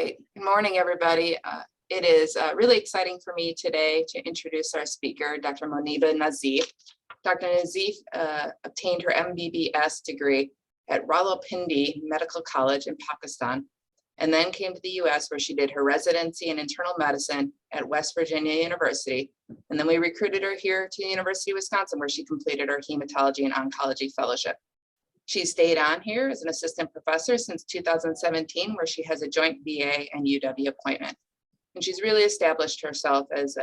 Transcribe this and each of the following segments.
Great. Good morning, everybody. It is really exciting for me today to introduce our speaker, Dr. Moniba Nazeef. Dr. Nazeef obtained her MBBS degree at Rawalpindi Medical College in Pakistan, and then came to the US where she did her residency in internal medicine at West Virginia University. And then we recruited her here to the University of Wisconsin where she completed her Hematology and Oncology fellowship. She stayed on here as an assistant professor since 2017, where she has a joint VA and UW appointment. And she's really established herself as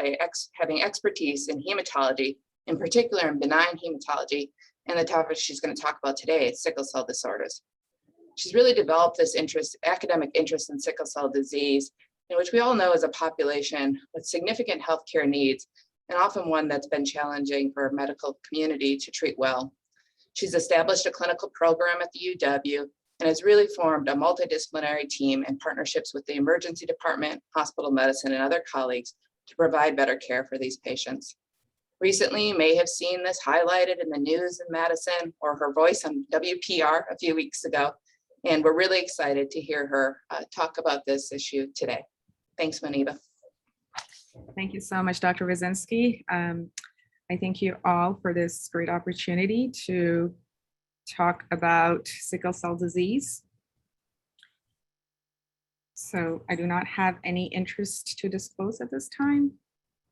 having expertise in hematology, in particular in benign hematology, and the topic she's going to talk about today is sickle cell disorders. She's really developed this academic interest in sickle cell disease, in which we all know is a population with significant healthcare needs, and often one that's been challenging for the medical community to treat well. She's established a clinical program at the UW and has really formed a multidisciplinary team in partnerships with the emergency department, hospital medicine, and other colleagues to provide better care for these patients. Recently, you may have seen this highlighted in the news in Madison or her voice on WPR a few weeks ago, and we're really excited to hear her talk about this issue today. Thanks, Moniba. Thank you so much, Dr. Wyszynski. I thank you all for this great opportunity to talk about sickle cell disease. So I do not have any interest to disclose at this time.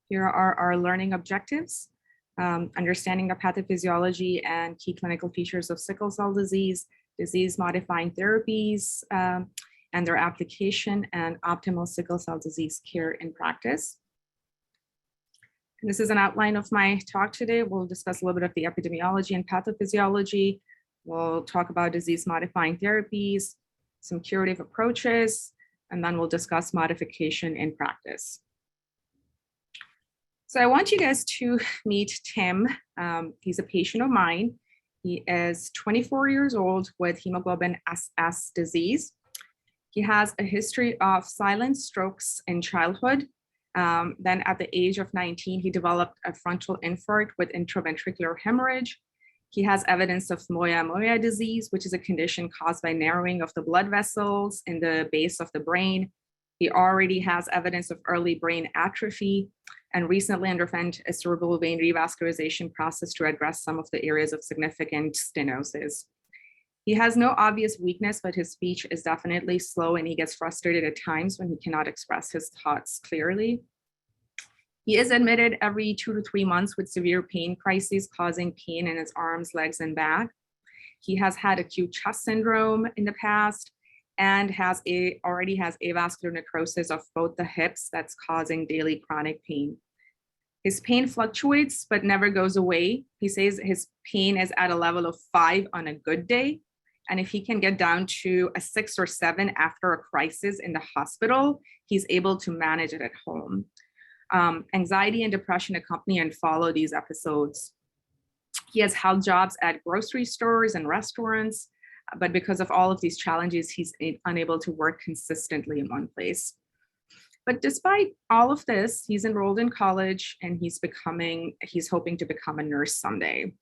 Here are our learning objectives: understanding the pathophysiology and key clinical features of sickle cell disease, disease-modifying therapies, and their application, and optimal sickle cell disease care in practice. This is an outline of my talk today. We'll discuss a little bit of the epidemiology and pathophysiology. We'll talk about disease-modifying therapies, some curative approaches, and then we'll discuss modification in practice. So I want you guys to meet Tim. He's a patient of mine. He is 24 years old with hemoglobin SS disease. He has a history of silent strokes in childhood. Then at the age of 19, he developed a frontal infarct with intraventricular hemorrhage. He has evidence of Moya disease, which is a condition caused by narrowing of the blood vessels in the base of the brain. He already has evidence of early brain atrophy and recently underwent a cerebral vein revascularization process to address some of the areas of significant stenosis. He has no obvious weakness, but his speech is definitely slow and he gets frustrated at times when he cannot express his thoughts clearly. He is admitted every 2 to 3 months with severe pain crises causing pain in his arms, legs, and back. He has had acute chest syndrome in the past and already has avascular necrosis of both the hips that's causing daily chronic pain. His pain fluctuates but never goes away. He says his pain is at a level of 5 on a good day. And if he can get down to a 6 or 7 after a crisis in the hospital, he's able to manage it at home. Anxiety and depression accompany and follow these episodes. He has held jobs at grocery stores and restaurants, but because of all of these challenges, he's unable to work consistently in one place. But despite all of this, he's enrolled in college and he's hoping to become a nurse someday.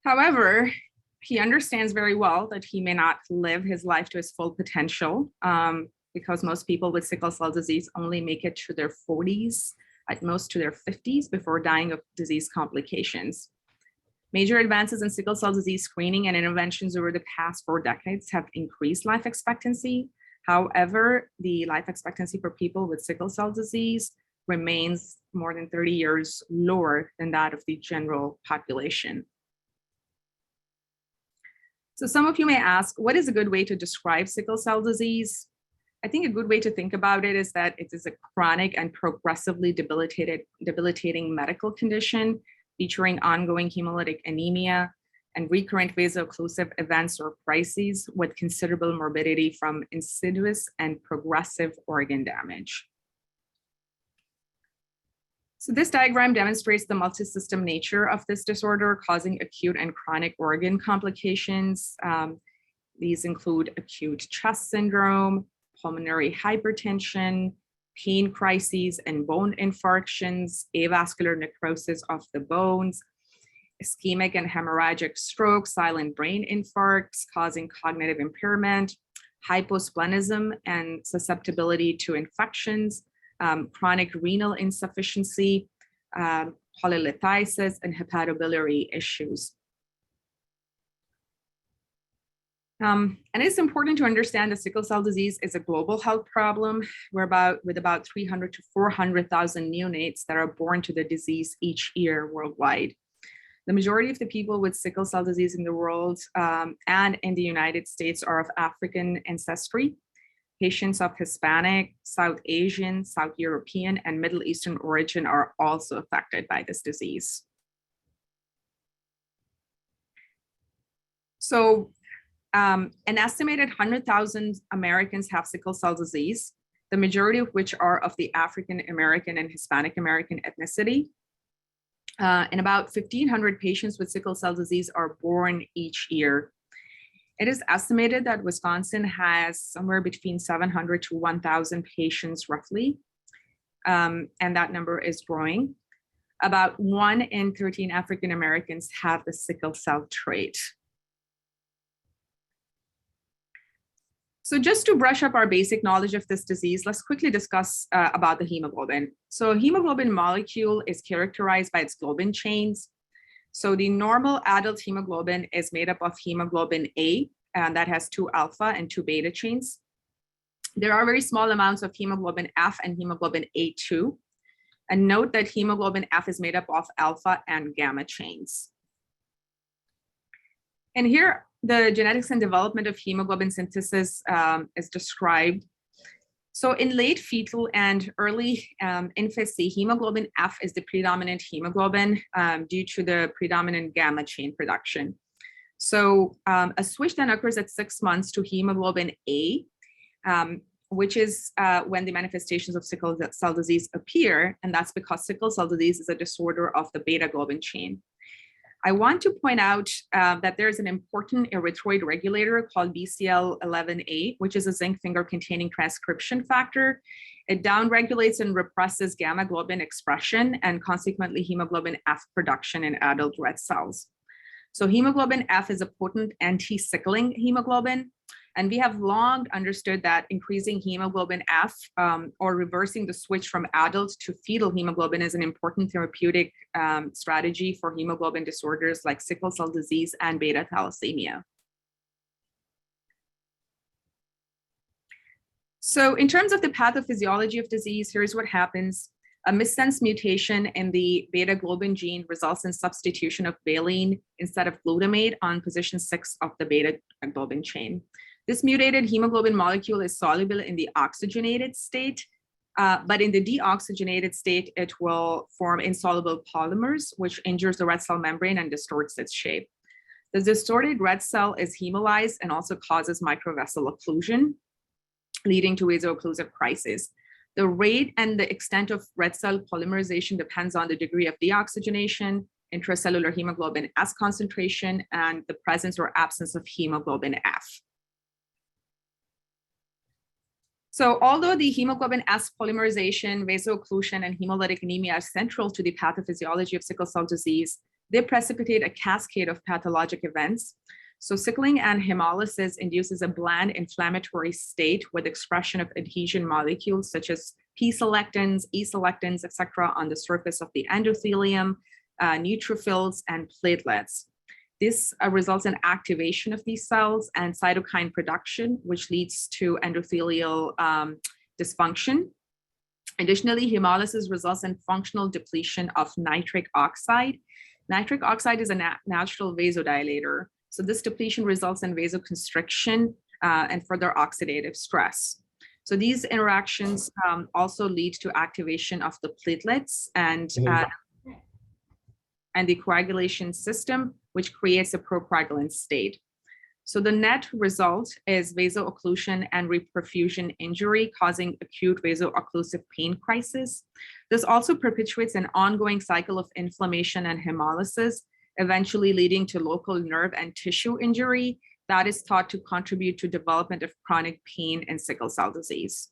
However, he understands very well that he may not live his life to his full potential because most people with sickle cell disease only make it to their 40s, at most to their 50s, before dying of disease complications. Major advances in sickle cell disease screening and interventions over the past 4 decades have increased life expectancy. However, the life expectancy for people with sickle cell disease remains more than 30 years lower than that of the general population. So some of you may ask, what is a good way to describe sickle cell disease? I think a good way to think about it is that it is a chronic and progressively debilitating medical condition featuring ongoing hemolytic anemia and recurrent vaso-occlusive events or crises with considerable morbidity from insidious and progressive organ damage. So this diagram demonstrates the multisystem nature of this disorder, causing acute and chronic organ complications. These include acute chest syndrome, pulmonary hypertension, pain crises and bone infarctions, avascular necrosis of the bones, ischemic and hemorrhagic stroke, silent brain infarcts causing cognitive impairment, hyposplenism and susceptibility to infections, chronic renal insufficiency, polylithiasis, and hepatobiliary issues. And it's important to understand that sickle cell disease is a global health problem. With about 300 to 400,000 neonates that are born to the disease each year worldwide. The majority of the people with sickle cell disease in the world and in the United States are of African ancestry. Patients of Hispanic, South Asian, South European, and Middle Eastern origin are also affected by this disease. So an estimated 100,000 Americans have sickle cell disease, the majority of which are of the African American and Hispanic American ethnicity. And about 1,500 patients with sickle cell disease are born each year. It is estimated that Wisconsin has somewhere between 700 to 1,000 patients roughly, and that number is growing. About 1 in 13 African Americans have the sickle cell trait. So just to brush up our basic knowledge of this disease, let's quickly discuss about the hemoglobin. So hemoglobin molecule is characterized by its globin chains. So the normal adult hemoglobin is made up of hemoglobin A, and that has 2 alpha and 2 beta chains. There are very small amounts of hemoglobin F and hemoglobin A2. And note that hemoglobin F is made up of alpha and gamma chains. And here, the genetics and development of hemoglobin synthesis is described. So in late fetal and early infancy, hemoglobin F is the predominant hemoglobin due to the predominant gamma chain production. So a switch then occurs at 6 months to hemoglobin A, which is when the manifestations of sickle cell disease appear, and that's because sickle cell disease is a disorder of the beta globin chain. I want to point out that there is an important erythroid regulator called BCL11A, which is a zinc finger-containing transcription factor. It downregulates and represses gamma globin expression and consequently hemoglobin F production in adult red cells. So hemoglobin F is a potent anti-sickling hemoglobin. And we have long understood that increasing hemoglobin F or reversing the switch from adult to fetal hemoglobin is an important therapeutic strategy for hemoglobin disorders like sickle cell disease and beta thalassemia. So in terms of the pathophysiology of disease, here's what happens. A missense mutation in the beta globin gene results in substitution of valine instead of glutamate on position 6 of the beta globin chain. This mutated hemoglobin molecule is soluble in the oxygenated state, but in the deoxygenated state, it will form insoluble polymers, which injures the red cell membrane and distorts its shape. The distorted red cell is hemolyzed and also causes microvessel occlusion, leading to vaso-occlusive crisis. The rate and the extent of red cell polymerization depends on the degree of deoxygenation, intracellular hemoglobin S concentration, and the presence or absence of hemoglobin F. So although the hemoglobin S polymerization, vaso-occlusion, and hemolytic anemia are central to the pathophysiology of sickle cell disease, they precipitate a cascade of pathologic events. So sickling and hemolysis induces a bland inflammatory state with expression of adhesion molecules such as P-selectins, E-selectins, etc. on the surface of the endothelium, neutrophils, and platelets. This results in activation of these cells and cytokine production, which leads to endothelial dysfunction. Additionally, hemolysis results in functional depletion of nitric oxide. Nitric oxide is a natural vasodilator. So this depletion results in vasoconstriction and further oxidative stress. So these interactions also lead to activation of the platelets and the coagulation system, which creates a procoagulant state. So the net result is vaso-occlusion and reperfusion injury, causing acute vaso-occlusive pain crisis. This also perpetuates an ongoing cycle of inflammation and hemolysis, eventually leading to local nerve and tissue injury that is thought to contribute to development of chronic pain and sickle cell disease.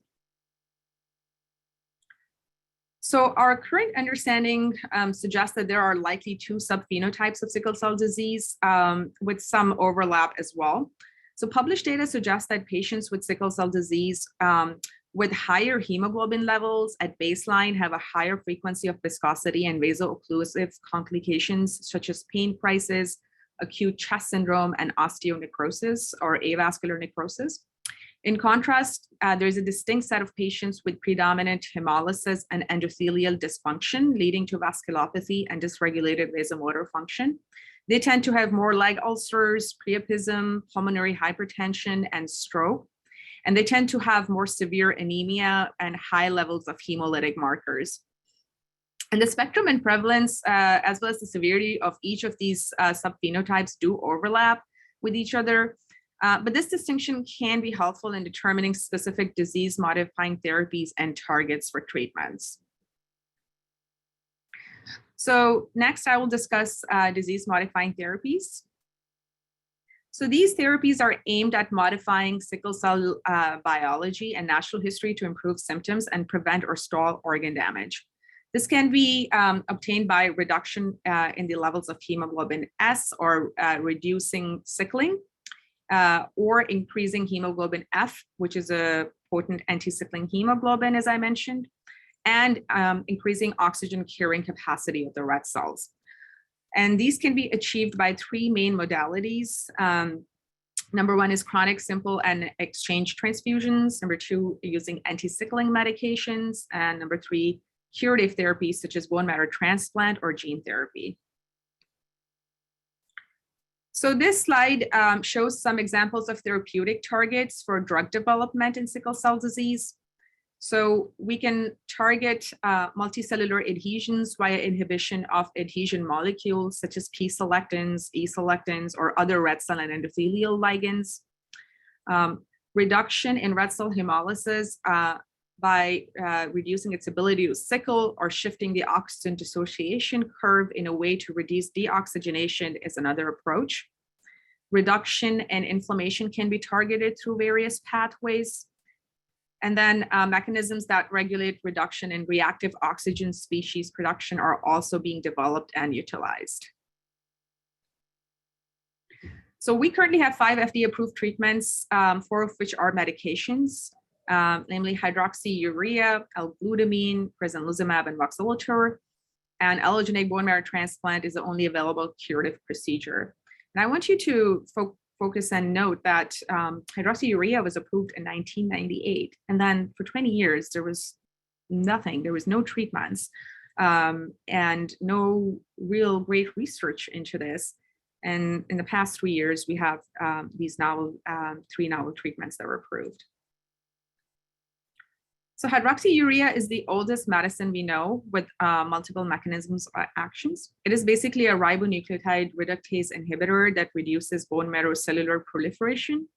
So our current understanding suggests that there are likely 2 subphenotypes of sickle cell disease with some overlap as well. So published data suggests that patients with sickle cell disease with higher hemoglobin levels at baseline have a higher frequency of viscosity and vaso-occlusive complications such as pain crisis, acute chest syndrome, and osteonecrosis or avascular necrosis. In contrast, there's a distinct set of patients with predominant hemolysis and endothelial dysfunction leading to vasculopathy and dysregulated vasomotor function. They tend to have more leg ulcers, priapism, pulmonary hypertension, and stroke. And they tend to have more severe anemia and high levels of hemolytic markers. And the spectrum and prevalence, as well as the severity of each of these subphenotypes do overlap with each other. But this distinction can be helpful in determining specific disease-modifying therapies and targets for treatments. So next, I will discuss disease-modifying therapies. So these therapies are aimed at modifying sickle cell biology and natural history to improve symptoms and prevent or stall organ damage. This can be obtained by reduction in the levels of hemoglobin S or reducing sickling or increasing hemoglobin F, which is a potent anti-sickling hemoglobin, as I mentioned, and increasing oxygen carrying capacity of the red cells. And these can be achieved by three main modalities. Number one is chronic, simple, and exchange transfusions. Number two, using anti-sickling medications. And number three, curative therapies such as bone marrow transplant or gene therapy. So this slide shows some examples of therapeutic targets for drug development in sickle cell disease. So we can target multicellular adhesions via inhibition of adhesion molecules such as P-selectins, E-selectins, or other red cell and endothelial ligands. Reduction in red cell hemolysis by reducing its ability to sickle or shifting the oxygen dissociation curve in a way to reduce deoxygenation is another approach. Reduction in inflammation can be targeted through various pathways. And then mechanisms that regulate reduction in reactive oxygen species production are also being developed and utilized. So we currently have 5 FDA approved treatments, 4 of which are medications, namely Hydroxyurea, L-glutamine, Luzimab, and Boxaloture. And allogeneic bone marrow transplant is the only available curative procedure. And I want you to focus and note that hydroxyurea was approved in 1998. And then for 20 years, there was nothing, there was no treatments and no real great research into this. And in the past 3 years, we have these novel, 3 novel treatments that were approved. So hydroxyurea is the oldest medicine we know with multiple mechanisms of actions. It is basically a ribonucleotide reductase inhibitor that reduces bone marrow cellular proliferation.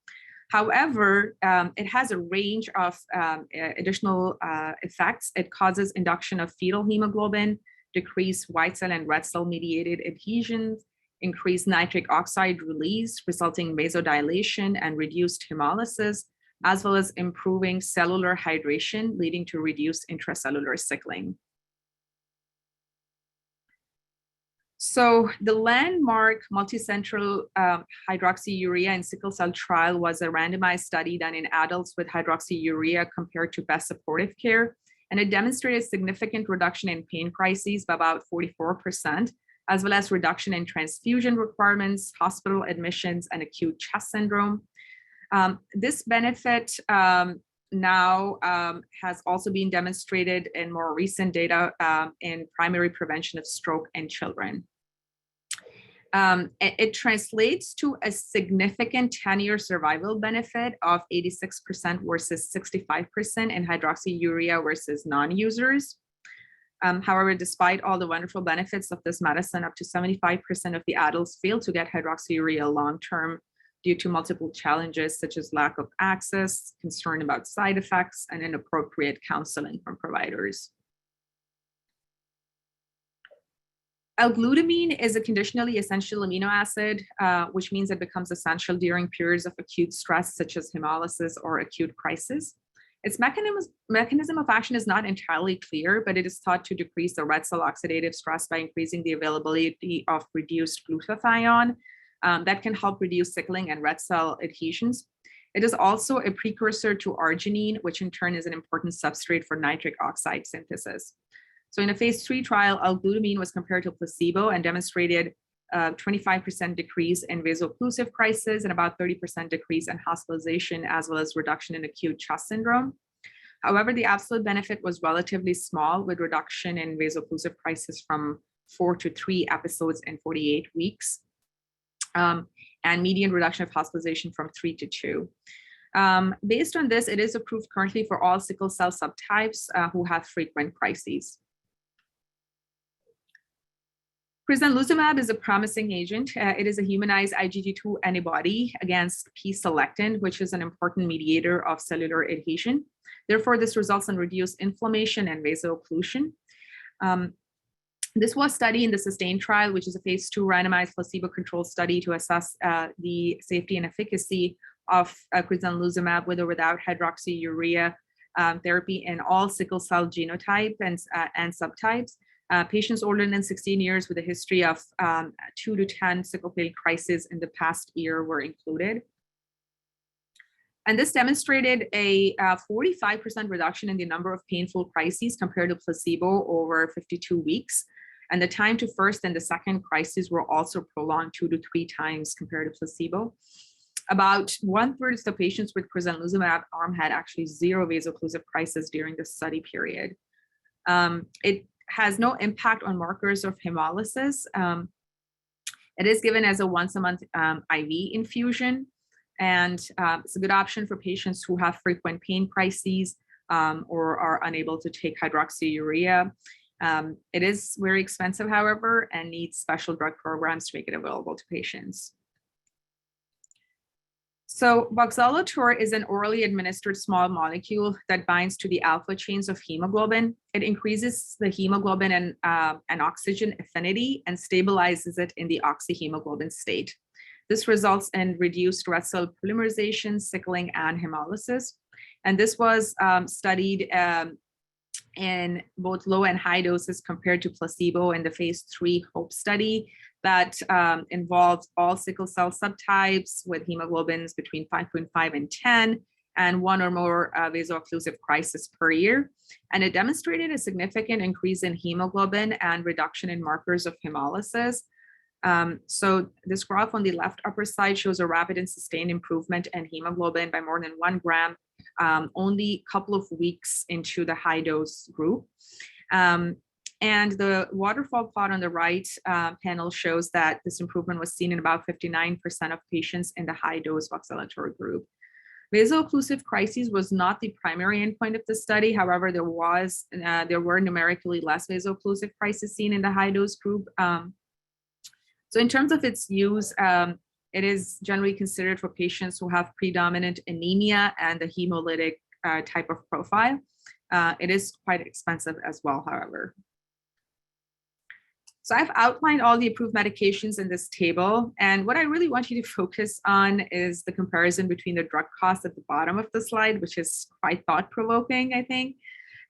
However, it has a range of additional effects. It causes induction of fetal hemoglobin, decreased white cell and red cell mediated adhesions, increased nitric oxide release, resulting in vasodilation and reduced hemolysis, as well as improving cellular hydration, leading to reduced intracellular sickling. So the landmark multicentral hydroxyurea in sickle cell trial was a randomized study done in adults with hydroxyurea compared to best supportive care. And it demonstrated significant reduction in pain crises by about 44%, as well as reduction in transfusion requirements, hospital admissions, and acute chest syndrome. This benefit now has also been demonstrated in more recent data in primary prevention of stroke in children. It translates to a significant 10-year survival benefit of 86% versus 65% in hydroxyurea versus non-users. However, despite all the wonderful benefits of this medicine, up to 75% of the adults fail to get hydroxyurea long-term due to multiple challenges such as lack of access, concern about side effects, and inappropriate counseling from providers. L-glutamine is a conditionally essential amino acid, which means it becomes essential during periods of acute stress such as hemolysis or acute crisis. Its mechanism of action is not entirely clear, but it is thought to decrease the red cell oxidative stress by increasing the availability of reduced glutathione, that can help reduce sickling and red cell adhesions. It is also a precursor to arginine, which in turn is an important substrate for nitric oxide synthesis. So in a phase 3 trial, L-glutamine was compared to placebo and demonstrated 25% decrease in vaso-occlusive crisis and about 30% decrease in hospitalization, as well as reduction in acute chest syndrome. However, the absolute benefit was relatively small, with reduction in vaso-occlusive crisis from 4 to 3 episodes in 48 weeks, and median reduction of hospitalization from 3 to 2. Based on this, it is approved currently for all sickle cell subtypes who have frequent crises. Luzimab is a promising agent. It is a humanized IgG2 antibody against P-selectin, which is an important mediator of cellular adhesion. Therefore, this results in reduced inflammation and vaso-occlusion. This was studied in the SUSTAIN trial, which is a phase 2 randomized placebo-controlled study to assess the safety and efficacy of Luzimab with or without hydroxyurea therapy in all sickle cell genotype and subtypes. Patients older than 16 years with a history of 2 to 10 sickle cell crises in the past year were included. And this demonstrated a 45% reduction in the number of painful crises compared to placebo over 52 weeks. And the time to first and the second crises were also prolonged 2 to 3 times compared to placebo. About 1/3 of the patients with Luzimab arm had actually 0 vaso-occlusive crisis during the study period. It has no impact on markers of hemolysis. It is given as a once-a-month IV infusion, and it's a good option for patients who have frequent pain crises or are unable to take hydroxyurea. It is very expensive, however, and needs special drug programs to make it available to patients. So Boxaloture is an orally administered small molecule that binds to the alpha chains of hemoglobin. It increases the hemoglobin and oxygen affinity and stabilizes it in the oxyhemoglobin state. This results in reduced red cell polymerization, sickling, and hemolysis. And this was studied in both low and high doses compared to placebo in the phase 3 HOPE study that involved all sickle cell subtypes with hemoglobins between 5.5 and 10 and 1 or more vaso-occlusive crisis per year. And it demonstrated a significant increase in hemoglobin and reduction in markers of hemolysis. So this graph on the left upper side shows a rapid and sustained improvement in hemoglobin by more than 1 gram only a couple of weeks into the high dose group. And the waterfall plot on the right panel shows that this improvement was seen in about 59% of patients in the high dose Boxaloture group. Vaso-occlusive crises was not the primary endpoint of the study. However, there were numerically less vaso-occlusive crises seen in the high dose group. So in terms of its use, it is generally considered for patients who have predominant anemia and the hemolytic type of profile. It is quite expensive as well, however. So I've outlined all the approved medications in this table. And what I really want you to focus on is the comparison between the drug costs at the bottom of the slide, which is quite thought-provoking, I think.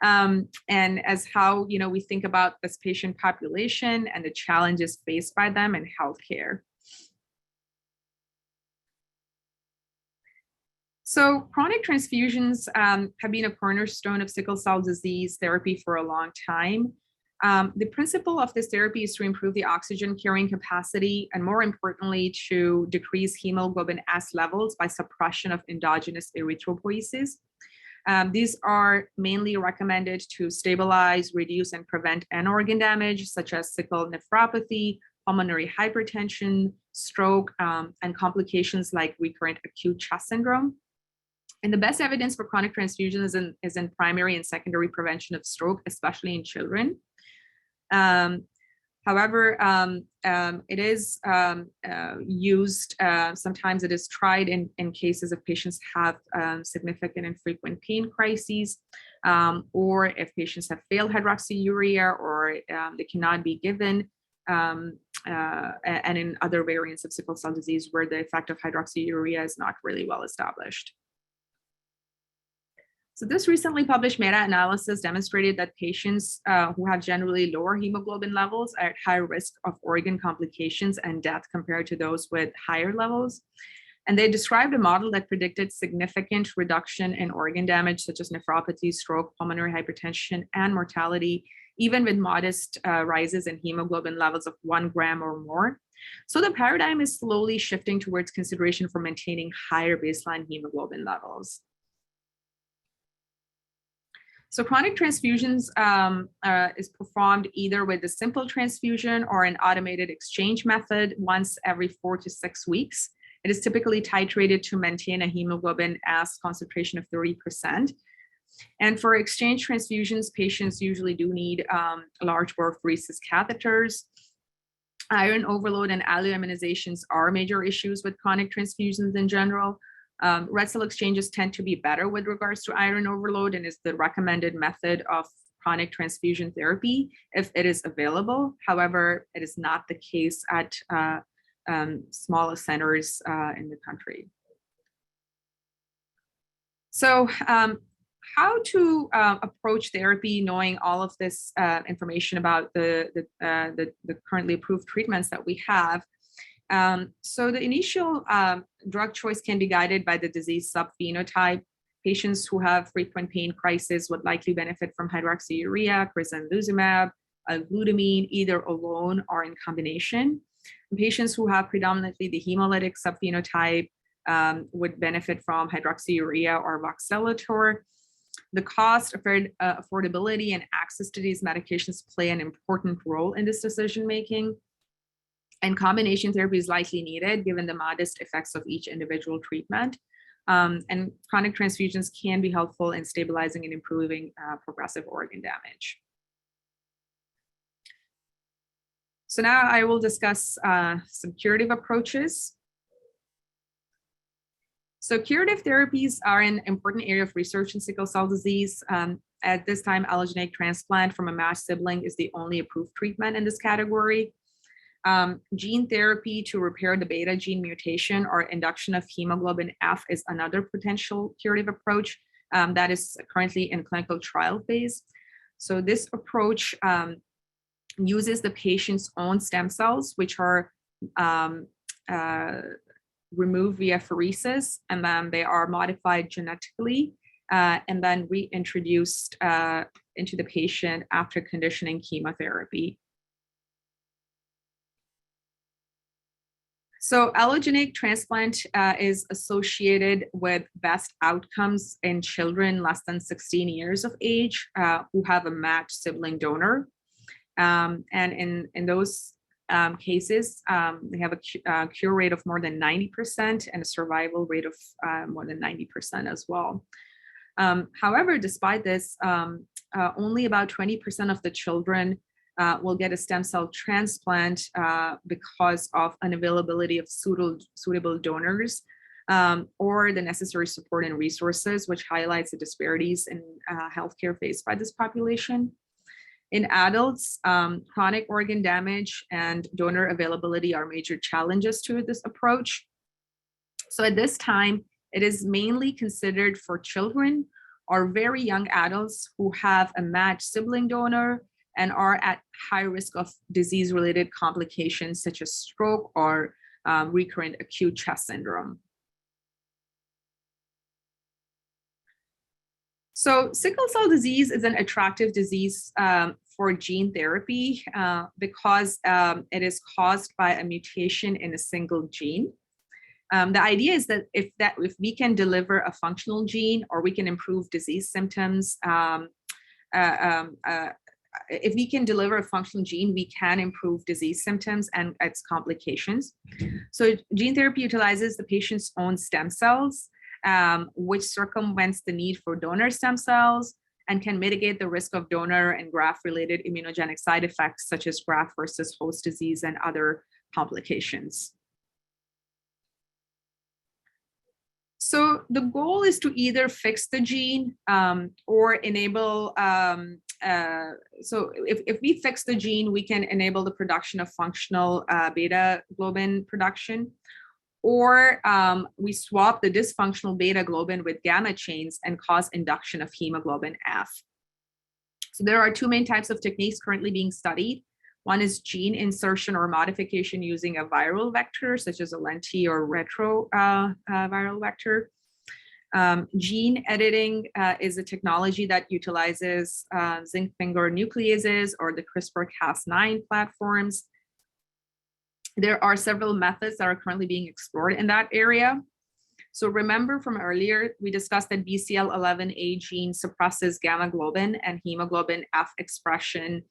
And as how we think about this patient population and the challenges faced by them in healthcare. So chronic transfusions have been a cornerstone of sickle cell disease therapy for a long time. The principle of this therapy is to improve the oxygen carrying capacity and, more importantly, to decrease hemoglobin S levels by suppression of endogenous erythropoiesis. These are mainly recommended to stabilize, reduce, and prevent end organ damage, such as sickle nephropathy, pulmonary hypertension, stroke, and complications like recurrent acute chest syndrome. And the best evidence for chronic transfusion is in primary and secondary prevention of stroke, especially in children. However, it is used, sometimes it is tried in cases of patients have significant and frequent pain crises, or if patients have failed hydroxyurea or they cannot be given, and in other variants of sickle cell disease where the effect of hydroxyurea is not really well established. So this recently published meta-analysis demonstrated that patients who have generally lower hemoglobin levels are at higher risk of organ complications and death compared to those with higher levels. And they described a model that predicted significant reduction in organ damage, such as nephropathy, stroke, pulmonary hypertension, and mortality, even with modest rises in hemoglobin levels of 1 gram or more. So the paradigm is slowly shifting towards consideration for maintaining higher baseline hemoglobin levels. So chronic transfusions is performed either with a simple transfusion or an automated exchange method once every 4 to 6 weeks. It is typically titrated to maintain a hemoglobin S concentration of 30%. And for exchange transfusions, patients usually do need large bore pheresis catheters. Iron overload and alloimmunizations are major issues with chronic transfusions in general. Red cell exchanges tend to be better with regards to iron overload and is the recommended method of chronic transfusion therapy if it is available. However, it is not the case at smaller centers in the country. So how to approach therapy knowing all of this information about the currently approved treatments that we have. So the initial drug choice can be guided by the disease subphenotype. Patients who have frequent pain crisis would likely benefit from hydroxyurea, Luzimab, LGlutamine, either alone or in combination. And patients who have predominantly the hemolytic subphenotype would benefit from hydroxyurea or Boxaloture. The cost, affordability, and access to these medications play an important role in this decision-making. And combination therapy is likely needed given the modest effects of each individual treatment. And chronic transfusions can be helpful in stabilizing and improving progressive organ damage. So now I will discuss some curative approaches. So curative therapies are an important area of research in sickle cell disease. At this time, allogeneic transplant from a matched sibling is the only approved treatment in this category. Gene therapy to repair the beta gene mutation or induction of hemoglobin F is another potential curative approach that is currently in clinical trial phase. So this approach uses the patient's own stem cells, which are removed via pheresis, and then they are modified genetically and then reintroduced into the patient after conditioning chemotherapy. So allogeneic transplant is associated with best outcomes in children less than 16 years of age who have a matched sibling donor. And in those cases, they have a cure rate of more than 90% and a survival rate of more than 90% as well. However, despite this, only about 20% of the children will get a stem cell transplant because of unavailability of suitable donors or the necessary support and resources, which highlights the disparities in healthcare faced by this population. In adults, chronic organ damage and donor availability are major challenges to this approach. So at this time, it is mainly considered for children or very young adults who have a matched sibling donor and are at high risk of disease-related complications such as stroke or recurrent acute chest syndrome. So sickle cell disease is an attractive disease for gene therapy because it is caused by a mutation in a single gene. The idea is that if we can deliver a functional gene or we can improve disease symptoms, if we can deliver a functional gene, we can improve disease symptoms and its complications. So gene therapy utilizes the patient's own stem cells, which circumvents the need for donor stem cells and can mitigate the risk of donor and graft-related immunogenic side effects such as graft versus host disease and other complications. So the goal is to either fix the gene or enable, so if we fix the gene, we can enable the production of functional beta globin production, or we swap the dysfunctional beta globin with gamma chains and cause induction of hemoglobin F. So there are two main types of techniques currently being studied. One is gene insertion or modification using a viral vector, such as a lenti or retroviral vector. Gene editing is a technology that utilizes zinc finger nucleases or the CRISPR-Cas9 platforms. There are several methods that are currently being explored in that area. So remember from earlier, we discussed that BCL11A gene suppresses gamma globin and hemoglobin F expression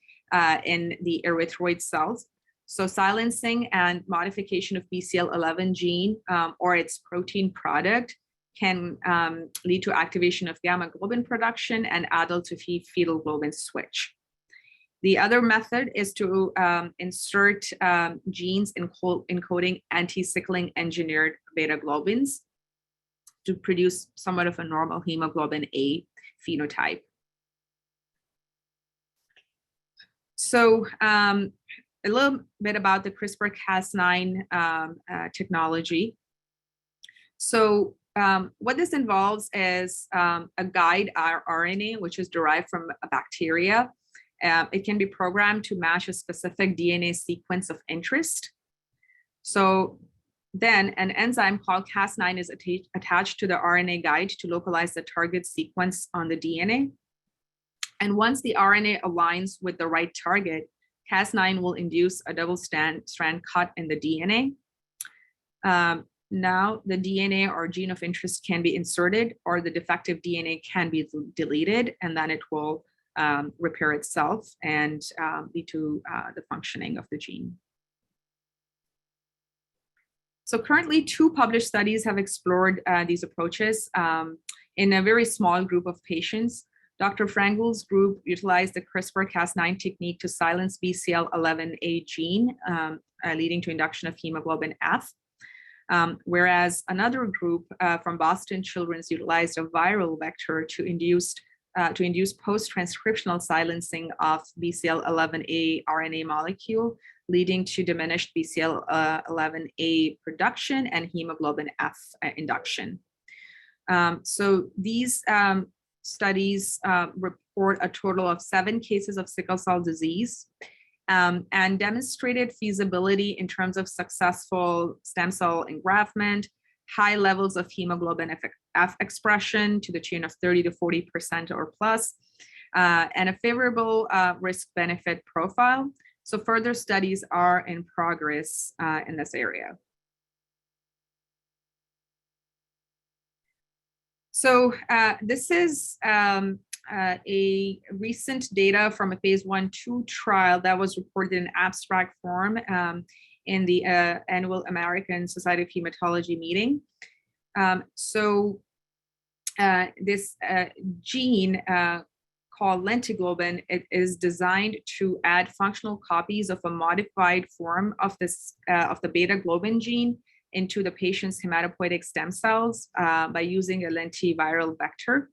in the erythroid cells. So silencing and modification of BCL11 gene or its protein product can lead to activation of gamma globin production and adult to fetal globin switch. The other method is to insert genes encoding anti-sickling engineered beta globins to produce somewhat of a normal hemoglobin A phenotype. So a little bit about the CRISPR-Cas9 technology. So what this involves is a guide RNA, which is derived from a bacteria. It can be programmed to match a specific DNA sequence of interest. So then an enzyme called Cas9 is attached to the RNA guide to localize the target sequence on the DNA. And once the RNA aligns with the right target, Cas9 will induce a double strand cut in the DNA. Now the DNA or gene of interest can be inserted, or the defective DNA can be deleted, and then it will repair itself and lead to the functioning of the gene. So currently, 2 published studies have explored these approaches in a very small group of patients. Dr. Frangel's group utilized the CRISPR-Cas9 technique to silence BCL11A gene, leading to induction of hemoglobin F. Whereas another group from Boston Children's utilized a viral vector to induce post-transcriptional silencing of BCL11A RNA molecule, leading to diminished BCL11A production and hemoglobin F induction. So these studies report a total of 7 cases of sickle cell disease and demonstrated feasibility in terms of successful stem cell engraftment, high levels of hemoglobin F expression to the tune of 30 to 40% or plus, and a favorable risk-benefit profile. So further studies are in progress in this area. So this is a recent data from a phase 1/2 trial that was reported in abstract form in the annual American Society of Hematology meeting. This gene called Lentiglobin, it is designed to add functional copies of a modified form of the beta globin gene into the patient's hematopoietic stem cells by using a lentiviral vector.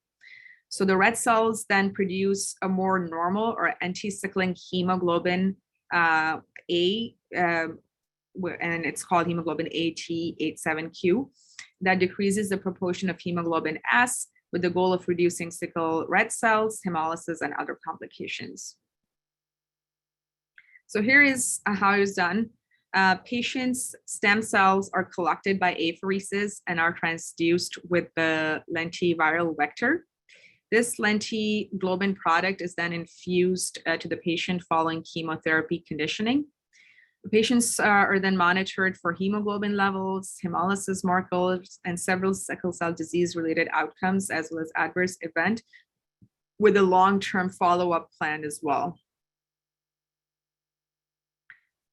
So the red cells then produce a more normal or anti-sickling hemoglobin A, and it's called hemoglobin AT87Q, that decreases the proportion of hemoglobin S with the goal of reducing sickle red cells, hemolysis, and other complications. So here is how it is done. Patients' stem cells are collected by apheresis and are transduced with the lentiviral vector. This lentiglobin product is then infused to the patient following chemotherapy conditioning. The patients are then monitored for hemoglobin levels, hemolysis markers, and several sickle cell disease-related outcomes, as well as adverse event, with a long-term follow-up plan as well.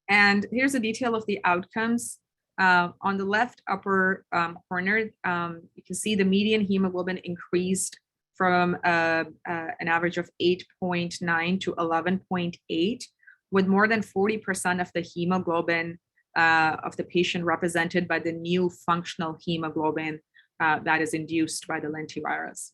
And here's a detail of the outcomes. On the left upper corner, you can see the median hemoglobin increased from an average of 8.9 to 11.8, with more than 40% of the hemoglobin of the patient represented by the new functional hemoglobin that is induced by the lentivirus.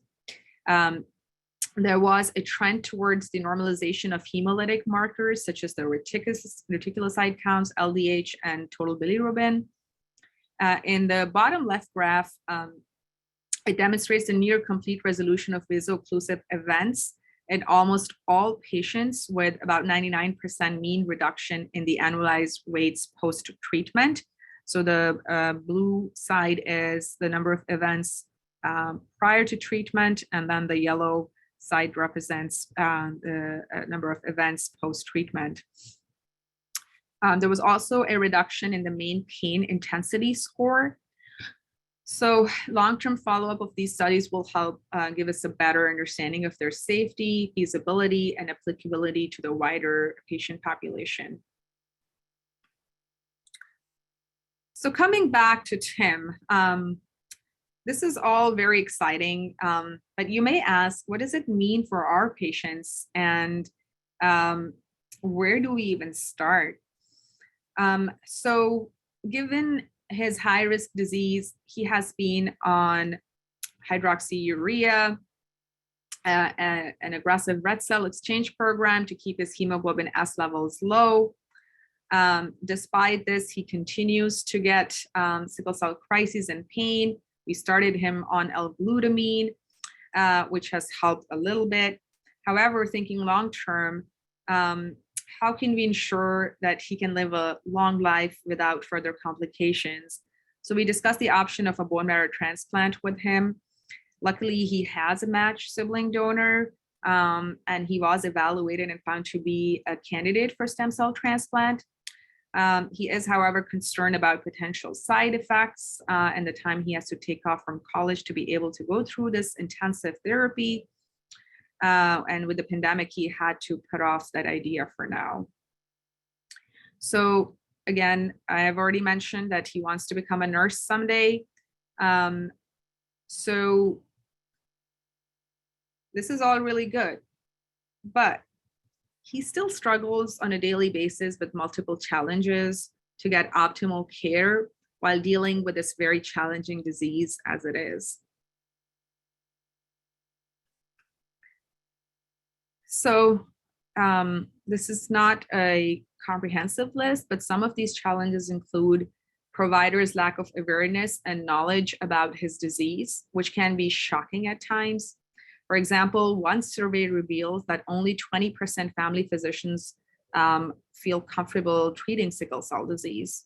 There was a trend towards the normalization of hemolytic markers, such as the reticulocyte counts, LDH, and total bilirubin. In the bottom left graph, it demonstrates a near complete resolution of vaso-occlusive events in almost all patients, with about 99% mean reduction in the annualized rates post-treatment. So the blue side is the number of events prior to treatment, and then the yellow side represents the number of events post-treatment. There was also a reduction in the main pain intensity score. So long-term follow-up of these studies will help give us a better understanding of their safety, feasibility, and applicability to the wider patient population. So coming back to Tim, this is all very exciting, but you may ask, what does it mean for our patients, and where do we even start? So given his high-risk disease, he has been on hydroxyurea, an aggressive red cell exchange program to keep his hemoglobin S levels low. Despite this, he continues to get sickle cell crises and pain. We started him on LGlutamine, which has helped a little bit. However, thinking long-term, how can we ensure that he can live a long life without further complications? So we discussed the option of a bone marrow transplant with him. Luckily, he has a matched sibling donor, and he was evaluated and found to be a candidate for stem cell transplant. He is, however, concerned about potential side effects and the time he has to take off from college to be able to go through this intensive therapy. And with the pandemic, he had to put off that idea for now. So again, I have already mentioned that he wants to become a nurse someday. So this is all really good, but he still struggles on a daily basis with multiple challenges to get optimal care while dealing with this very challenging disease as it is. So this is not a comprehensive list, but some of these challenges include providers' lack of awareness and knowledge about his disease, which can be shocking at times. For example, one survey reveals that only 20% family physicians feel comfortable treating sickle cell disease.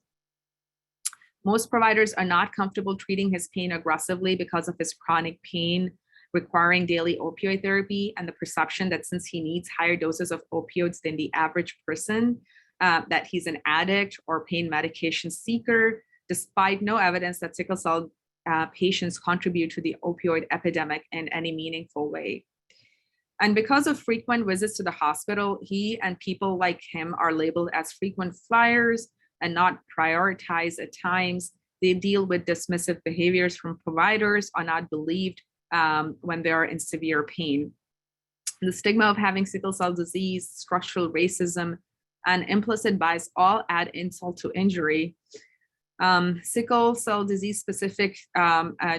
Most providers are not comfortable treating his pain aggressively because of his chronic pain requiring daily opioid therapy, and the perception that since he needs higher doses of opioids than the average person, that he's an addict or pain medication seeker, despite no evidence that sickle cell patients contribute to the opioid epidemic in any meaningful way. And because of frequent visits to the hospital, he and people like him are labeled as frequent flyers and not prioritized at times. They deal with dismissive behaviors from providers, are not believed when they are in severe pain. The stigma of having sickle cell disease, structural racism, and implicit bias all add insult to injury. Sickle cell disease specific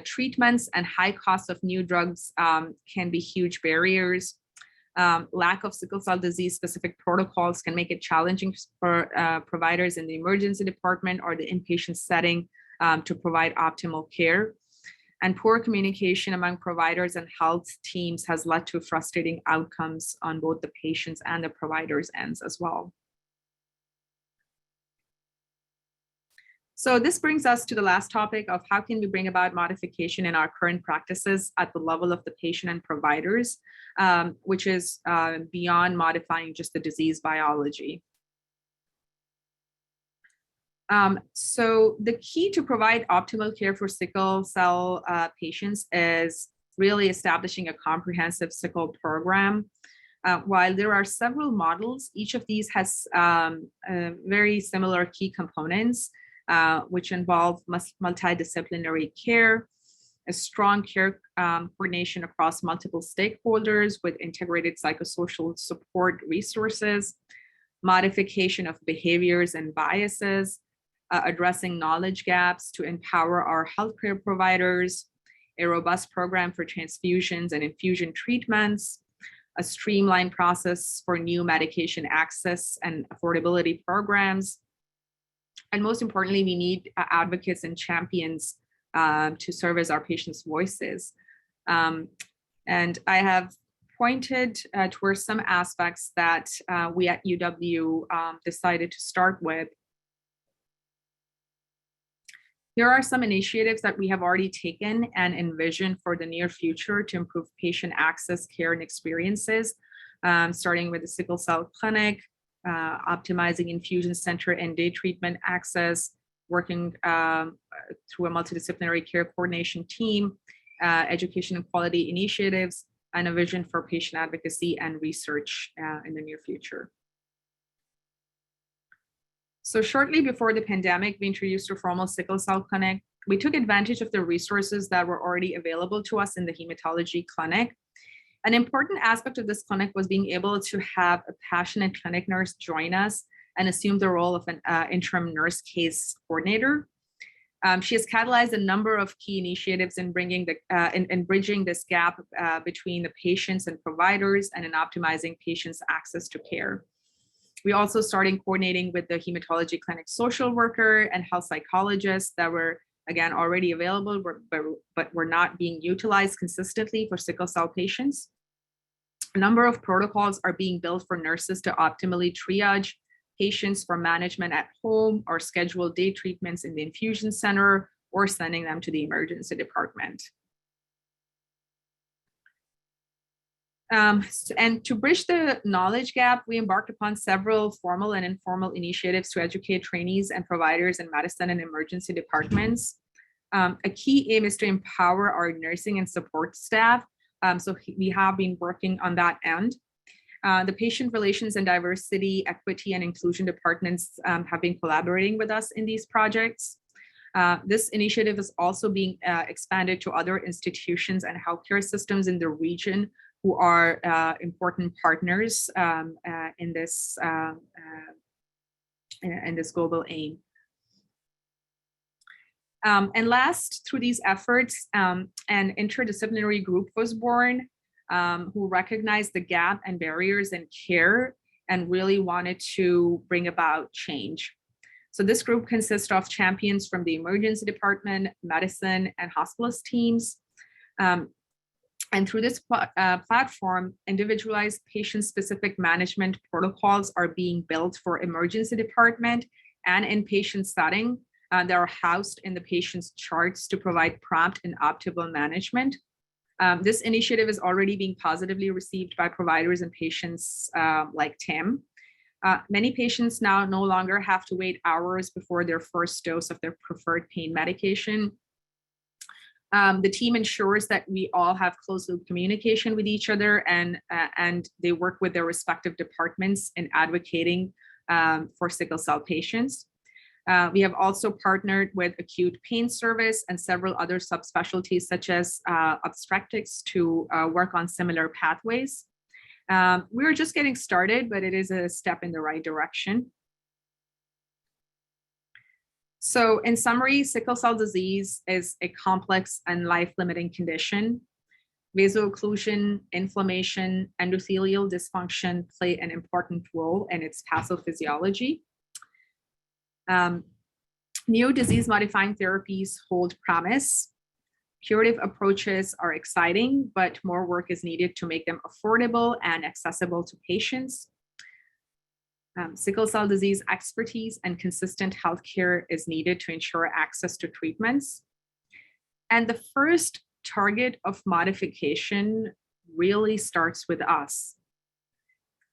treatments and high cost of new drugs can be huge barriers. Lack of sickle cell disease specific protocols can make it challenging for providers in the emergency department or the inpatient setting to provide optimal care. And poor communication among providers and health teams has led to frustrating outcomes on both the patients and the providers' ends as well. So this brings us to the last topic of how can we bring about modification in our current practices at the level of the patient and providers, which is beyond modifying just the disease biology. So the key to provide optimal care for sickle cell patients is really establishing a comprehensive sickle program. While there are several models, each of these has very similar key components, which involve multidisciplinary care, a strong care coordination across multiple stakeholders with integrated psychosocial support resources, modification of behaviors and biases, addressing knowledge gaps to empower our healthcare providers, a robust program for transfusions and infusion treatments, a streamlined process for new medication access and affordability programs, And most importantly, we need advocates and champions to serve as our patients' voices. And I have pointed towards some aspects that we at UW decided to start with. Here are some initiatives that we have already taken and envision for the near future to improve patient access, care, and experiences, starting with the Sickle Cell Clinic, optimizing infusion center and day treatment access, working through a multidisciplinary care coordination team, education and quality initiatives, and a vision for patient advocacy and research in the near future. So shortly before the pandemic, we introduced a formal sickle cell clinic. We took advantage of the resources that were already available to us in the hematology clinic. An important aspect of this clinic was being able to have a passionate clinic nurse join us and assume the role of an interim nurse case coordinator. She has catalyzed a number of key initiatives in bringing in bridging this gap between the patients and providers and in optimizing patients' access to care. We also started coordinating with the hematology clinic social worker and health psychologists that were, again, already available, but were not being utilized consistently for sickle cell patients. A number of protocols are being built for nurses to optimally triage patients for management at home or schedule day treatments in the infusion center or sending them to the emergency department. And to bridge the knowledge gap, we embarked upon several formal and informal initiatives to educate trainees and providers in medicine and emergency departments. A key aim is to empower our nursing and support staff. So we have been working on that end. The patient relations and diversity, equity, and inclusion departments have been collaborating with us in these projects. This initiative is also being expanded to other institutions and healthcare systems in the region who are important partners in this global aim. And last, through these efforts, an interdisciplinary group was born who recognized the gap and barriers in care and really wanted to bring about change. So this group consists of champions from the emergency department, medicine, and hospitalist teams. And through this platform, individualized patient-specific management protocols are being built for emergency department and inpatient setting. They are housed in the patient's charts to provide prompt and optimal management. This initiative is already being positively received by providers and patients like Tim. Many patients now no longer have to wait hours before their first dose of their preferred pain medication. The team ensures that we all have close loop communication with each other and they work with their respective departments in advocating for sickle cell patients. We have also partnered with acute pain service and several other subspecialties such as obstetrics to work on similar pathways. We're just getting started, but it is a step in the right direction. So in summary, sickle cell disease is a complex and life-limiting condition. Vaso-occlusion, inflammation, endothelial dysfunction play an important role in its pathophysiology. New disease-modifying therapies hold promise. Curative approaches are exciting, but more work is needed to make them affordable and accessible to patients. Sickle cell disease expertise and consistent healthcare is needed to ensure access to treatments. And the first target of modification really starts with us.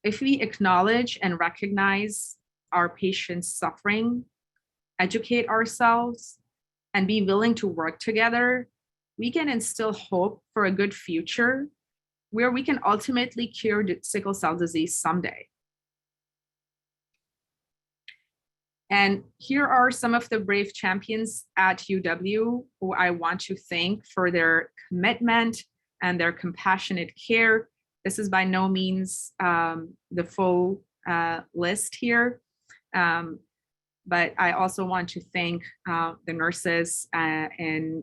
If we acknowledge and recognize our patients' suffering, educate ourselves, and be willing to work together, we can instill hope for a good future where we can ultimately cure sickle cell disease someday. And here are some of the brave champions at UW who I want to thank for their commitment and their compassionate care. This is by no means the full list here, but I also want to thank the nurses in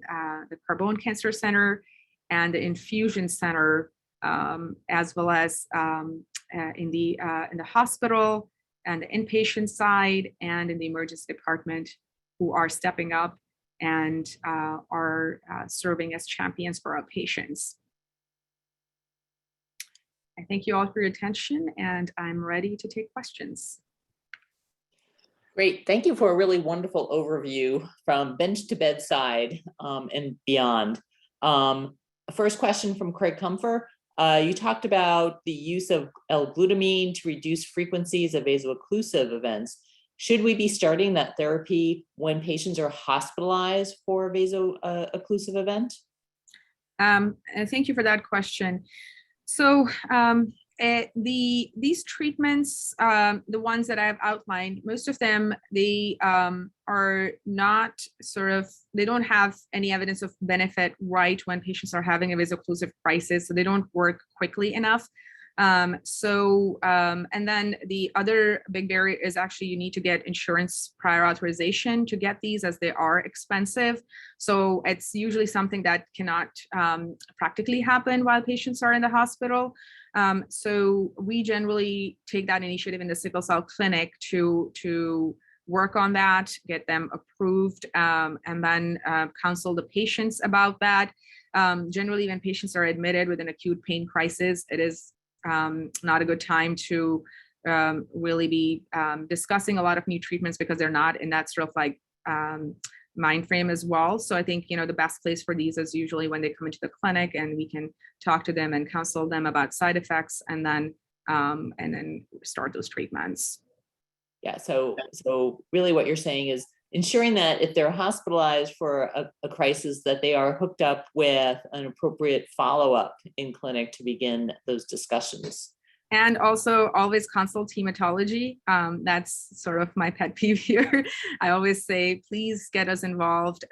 the Carbone Cancer Center and the Infusion Center, as well as in the hospital, and the inpatient side and in the emergency department who are stepping up and are serving as champions for our patients. I thank you all for your attention, and I'm ready to take questions. Great, thank you for a really wonderful overview from bench to bedside and beyond. First question from Craig Comfer. You talked about the use of L-glutamine to reduce frequencies of vaso-occlusive events. Should we be starting that therapy when patients are hospitalized for a vaso-occlusive event? And thank you for that question. So these treatments, the ones that I've outlined, most of them, they are not they don't have any evidence of benefit right when patients are having a vaso-occlusive crisis, so they don't work quickly enough. And then the other big barrier is actually you need to get insurance prior authorization to get these, as they are expensive. So it's usually something that cannot practically happen while patients are in the hospital. So we generally take that initiative in the sickle cell clinic to work on that, get them approved, and then counsel the patients about that. Generally, when patients are admitted with an acute pain crisis, it is not a good time to really be discussing a lot of new treatments because they're not in that mind frame as well. So I think, the best place for these is usually when they come into the clinic and we can talk to them and counsel them about side effects and then start those treatments. Yeah, so really what you're saying is ensuring that if they're hospitalized for a crisis, that they are hooked up with an appropriate follow-up in clinic to begin those discussions. And also always consult hematology. That's sort of my pet peeve here. I always say, please get us involved,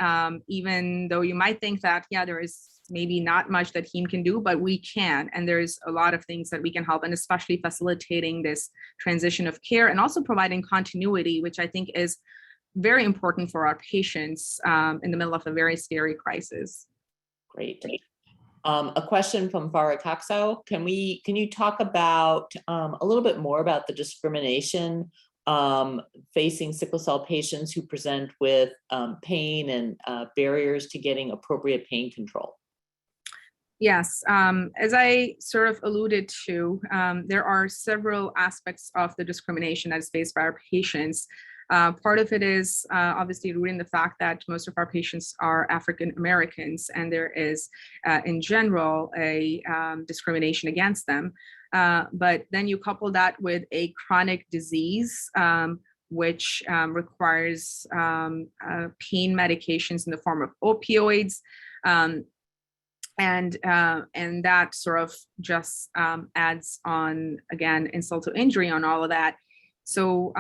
even though you might think that, yeah, there is maybe not much that heme can do, but we can. And there's a lot of things that we can help, and especially facilitating this transition of care and also providing continuity, which I think is very important for our patients in the middle of a very scary crisis. Great. A question from Farah Coxo. Can you talk about a little bit more about the discrimination facing sickle cell patients who present with pain and barriers to getting appropriate pain control? Yes, as I sort of alluded to, there are several aspects of the discrimination that is faced by our patients. Part of it is obviously rooted in the fact that most of our patients are African Americans, and there is, in general, a discrimination against them. But then you couple that with a chronic disease, which requires pain medications in the form of opioids. And that sort of just adds on, again, insult to injury on all of that. So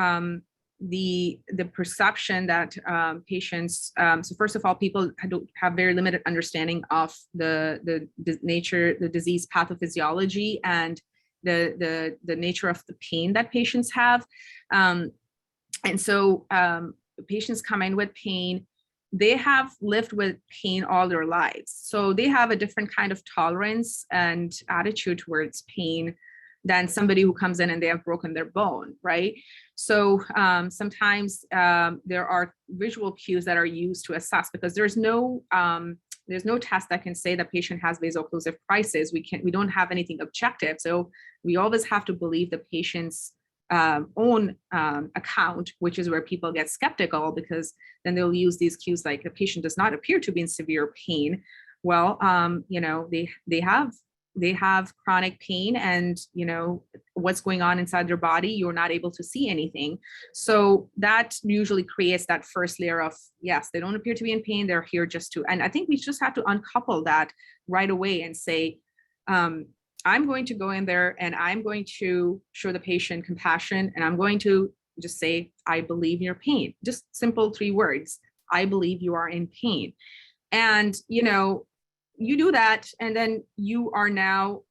the perception that patients, so first of all, people have very limited understanding of the nature, the disease pathophysiology, and the nature of the pain that patients have. And so patients come in with pain. They have lived with pain all their lives. So they have a different kind of tolerance and attitude towards pain than somebody who comes in and they have broken their bone, right? So sometimes there are visual cues that are used to assess, because there's no test that can say the patient has vaso-occlusive crisis. We don't have anything objective. So we always have to believe the patient's own account, which is where people get skeptical, because then they'll use these cues like the patient does not appear to be in severe pain. Well, they have chronic pain, and what's going on inside their body, you're not able to see anything. So that usually creates that first layer of, yes, they don't appear to be in pain, they're here just to, and I think we just have to uncouple that right away and say, I'm going to go in there and I'm going to show the patient compassion, and I'm going to just say, I believe your pain. Just simple 3 words. I believe you are in pain. And, you do that, and then you are now,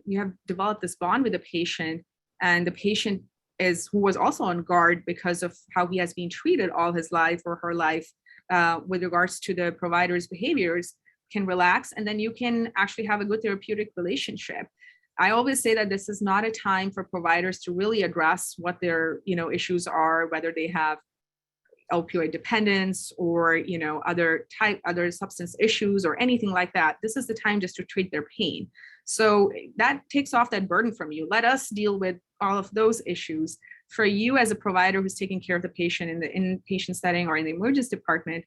you have developed this bond with the patient, and the patient who was also on guard because of how he has been treated all his life or her life with regards to the provider's behaviors, can relax, and then you can actually have a good therapeutic relationship. I always say that this is not a time for providers to really address what their, issues are, whether they have opioid dependence or, other substance issues or anything like that. This is the time just to treat their pain. So that takes off that burden from you. Let us deal with all of those issues. For you as a provider who's taking care of the patient in the inpatient setting or in the emergency department,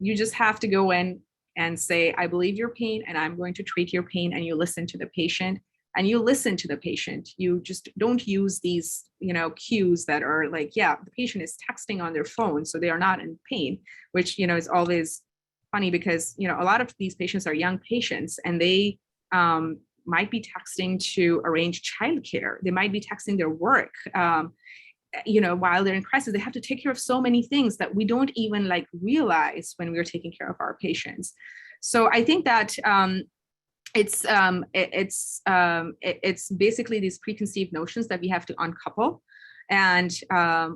you just have to go in and say, I believe your pain and I'm going to treat your pain, and you listen to the patient. And you listen to the patient. You just don't use these, cues that are like, yeah, the patient is texting on their phone, so they are not in pain, which, is always funny because, a lot of these patients are young patients, and they might be texting to arrange childcare. They might be texting their work, while they're in crisis. They have to take care of so many things that we don't even realize when we're taking care of our patients. So I think that it's basically these preconceived notions that we have to uncouple, and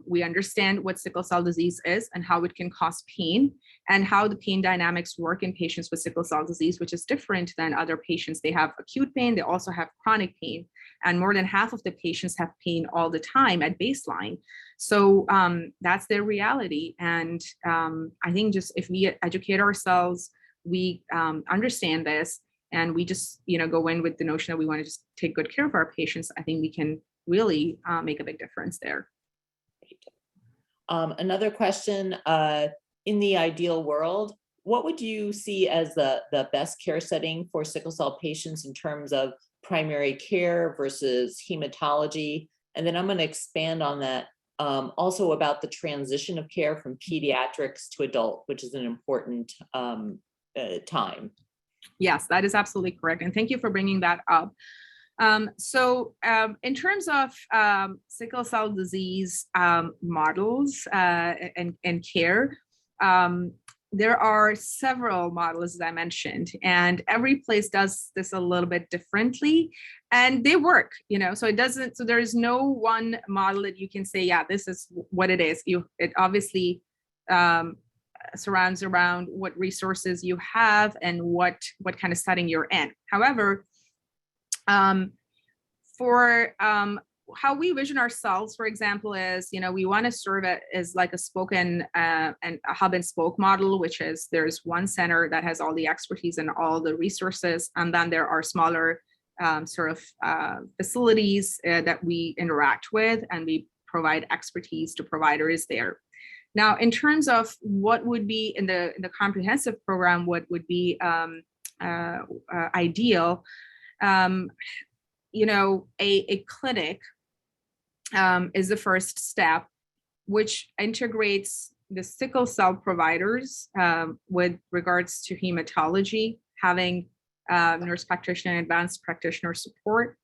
we understand what sickle cell disease is and how it can cause pain, and how the pain dynamics work in patients with sickle cell disease, which is different than other patients. They have acute pain, they also have chronic pain, and more than half of the patients have pain all the time at baseline. So that's their reality. And I think just if we educate ourselves, we understand this, and we just, go in with the notion that we want to just take good care of our patients, I think we can really make a big difference there. Another question, in the ideal world, what would you see as the best care setting for sickle cell patients in terms of primary care versus hematology? And then I'm going to expand on that also about the transition of care from pediatrics to adult, which is an important time. Yes, that is absolutely correct. And thank you for bringing that up. In terms of sickle cell disease models and care, there are several models, as I mentioned, and every place does this a little bit differently, and they work, so there is no one model that you can say, yeah, this is what it is. It obviously surrounds around what resources you have and what kind of setting you're in. However, for how we vision ourselves, for example, is, we want to serve it as like a spoken and a hub and spoke model, which is there's one center that has all the expertise and all the resources, and then there are smaller facilities that we interact with, and we provide expertise to providers there. Now, in terms of what would be in the comprehensive program, what would be ideal, a clinic is the first step, which integrates the sickle cell providers with regards to hematology, having nurse practitioner and advanced practitioner support,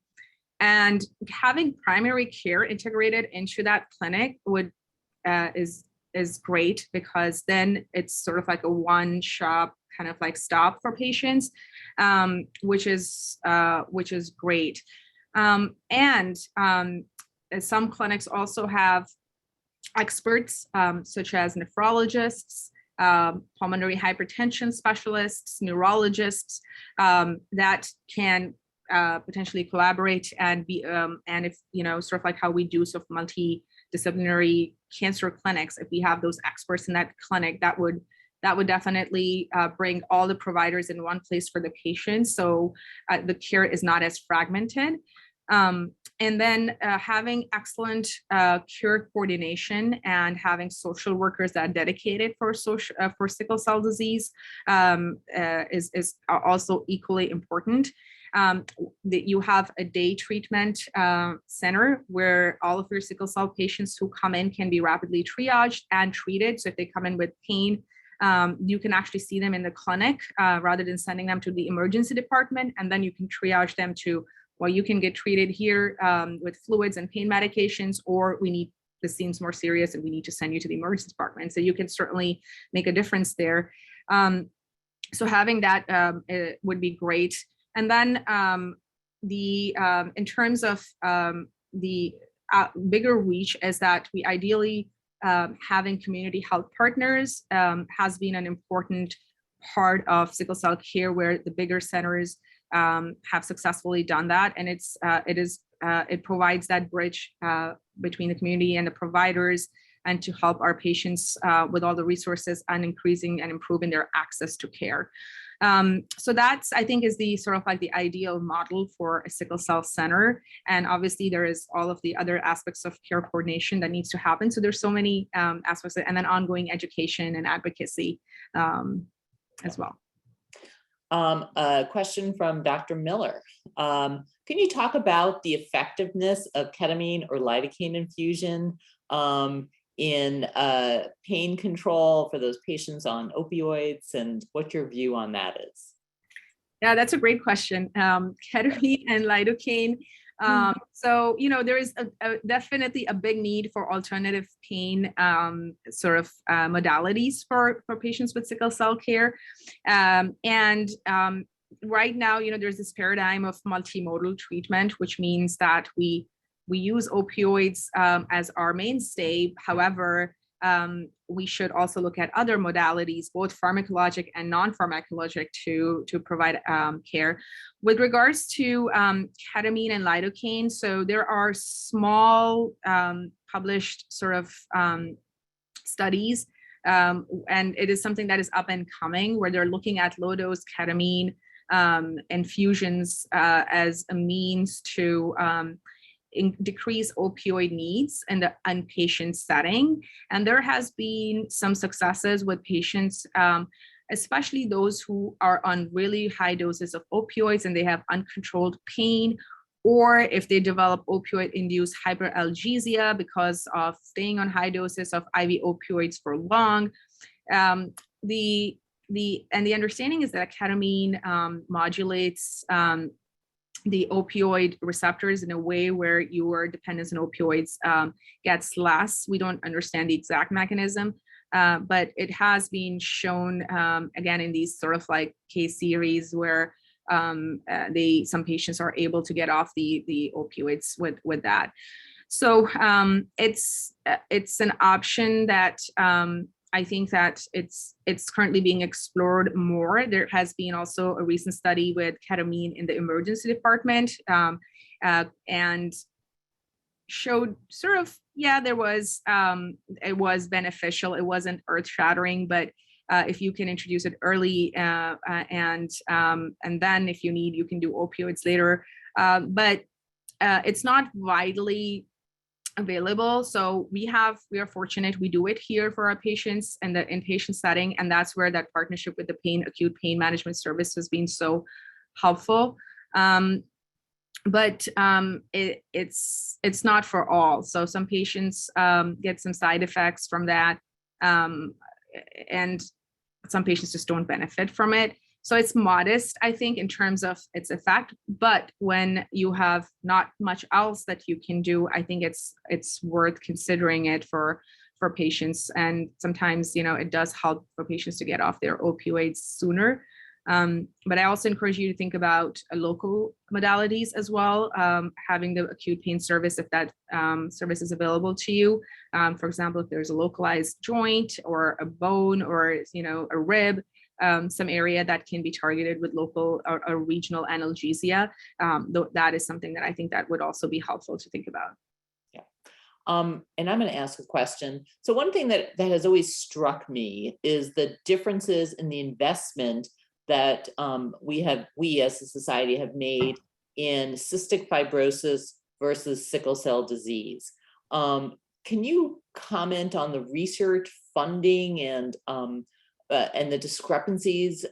and having primary care integrated into that clinic is great, because then it's sort of like a one-shop kind of like stop for patients, which is great. Some clinics also have experts such as nephrologists, pulmonary hypertension specialists, neurologists that can potentially collaborate and be and if sort of like how we do sort of multidisciplinary cancer clinics, if we have those experts in that clinic, that would definitely bring all the providers in one place for the patient, so the care is not as fragmented. And then having excellent care coordination and having social workers that are dedicated for sickle cell disease is also equally important. That you have a day treatment center where all of your sickle cell patients who come in can be rapidly triaged and treated. So if they come in with pain, you can actually see them in the clinic rather than sending them to the emergency department, and then you can triage them to, well, you can get treated here with fluids and pain medications, or this seems more serious and we need to send you to the emergency department. So you can certainly make a difference there. So having that would be great. And then in terms of the bigger reach is that we ideally having community health partners has been an important part of sickle cell care, where the bigger centers have successfully done that. And it provides that bridge between the community and the providers, and to help our patients with all the resources and increasing and improving their access to care. So that's, I think, is the sort of like the ideal model for a sickle cell center. And obviously there is all of the other aspects of care coordination that needs to happen. So there's so many aspects, and then ongoing education and advocacy as well. A question from Dr. Miller. Can you talk about the effectiveness of ketamine or lidocaine infusion in pain control for those patients on opioids, and what your view on that is? Yeah, that's a great question. Ketamine and lidocaine. So, there is definitely a big need for alternative pain modalities for patients with sickle cell care. Right now, there's this paradigm of multimodal treatment, which means that we use opioids as our mainstay. However, we should also look at other modalities, both pharmacologic and non-pharmacologic, to provide care. With regards to ketamine and lidocaine, so there are small published studies, and it is something that is up and coming, where they're looking at low-dose ketamine infusions as a means to decrease opioid needs in the inpatient setting. And there has been some successes with patients, especially those who are on really high doses of opioids and they have uncontrolled pain, or if they develop opioid-induced hyperalgesia because of staying on high doses of IV opioids for long. The understanding is that ketamine modulates the opioid receptors in a way where your dependence on opioids gets less. We don't understand the exact mechanism, but it has been shown, again, in these sort of like case series where some patients are able to get off the opioids with that. So it's an option that I think that it's currently being explored more. There has been also a recent study with ketamine in the emergency department, and showed it was beneficial. It wasn't earth-shattering, but if you can introduce it early, and then if you need, you can do opioids later. But it's not widely available. So we are fortunate, we do it here for our patients in the inpatient setting, and that's where that partnership with the acute pain management service has been so helpful. But it's not for all. So some patients get some side effects from that, and some patients just don't benefit from it. So it's modest, I think, in terms of its effect. But when you have not much else that you can do, I think it's worth considering it for patients. And sometimes, it does help for patients to get off their opioids sooner. But I also encourage you to think about local modalities as well, having the acute pain service, if that service is available to you. For example, if there's a localized joint or a bone or a rib, some area that can be targeted with local or regional analgesia, that is something that I think that would also be helpful to think about. Yeah. And I'm going to ask a question. So one thing that has always struck me is the differences in the investment that we as a society have made in cystic fibrosis versus sickle cell disease. Can you comment on the research funding and the discrepancies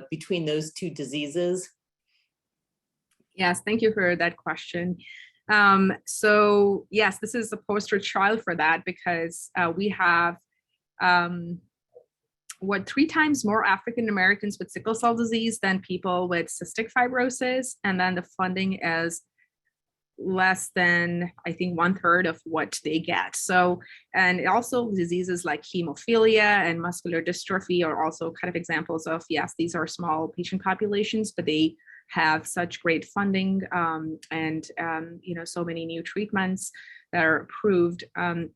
between those two diseases? Yes, thank you for that question. So yes, this is a poster child for that, because we have 3 times more African Americans with sickle cell disease than people with cystic fibrosis, and then the funding is less than, I think, 1/3 of what they get. So, and also diseases like hemophilia and muscular dystrophy are also kind of examples of, yes, these are small patient populations, but they have such great funding, and so many new treatments that are approved. And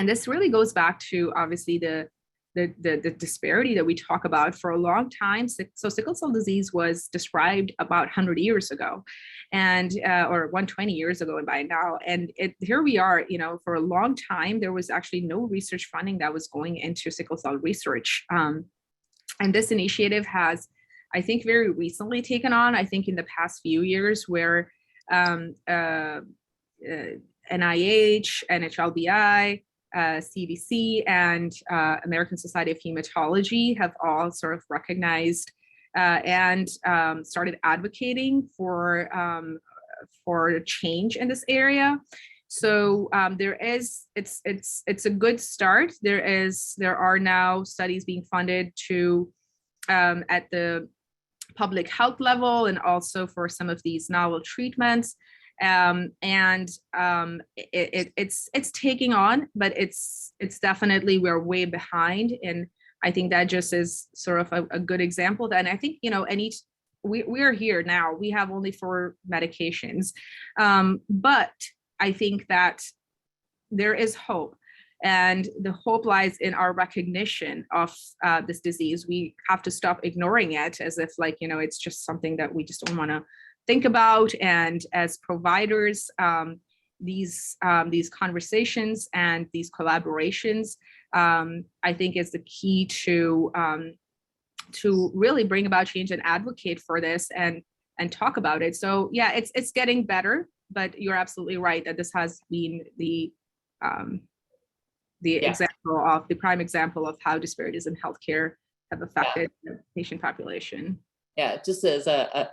this really goes back to, obviously, the the disparity that we talk about for a long time. So sickle cell disease was described about 100 years ago, and or 120 years ago, and by now, and here we are. For a long time, there was actually no research funding that was going into sickle cell research, and this initiative has, I think, very recently taken on. I think in the past few years, where NIH, NHLBI, CDC, and American Society of Hematology have all sort of recognized and started advocating for change in this area. So it's a good start. There are now studies being funded to at the public health level, and also for some of these novel treatments. It's taking on, but it's definitely, we're way behind. And I think that just is sort of a good example of that. And I think, we are here now, we have only 4 medications. But I think that there is hope. And the hope lies in our recognition of this disease. We have to stop ignoring it as if it's just something that we just don't want to think about. And as providers, these conversations and these collaborations, I think, is the key to really bring about change and advocate for this and talk about it. So yeah, it's getting better, but you're absolutely right that this has been the example of the prime example of how disparities in healthcare have affected the patient population. Yeah, just as a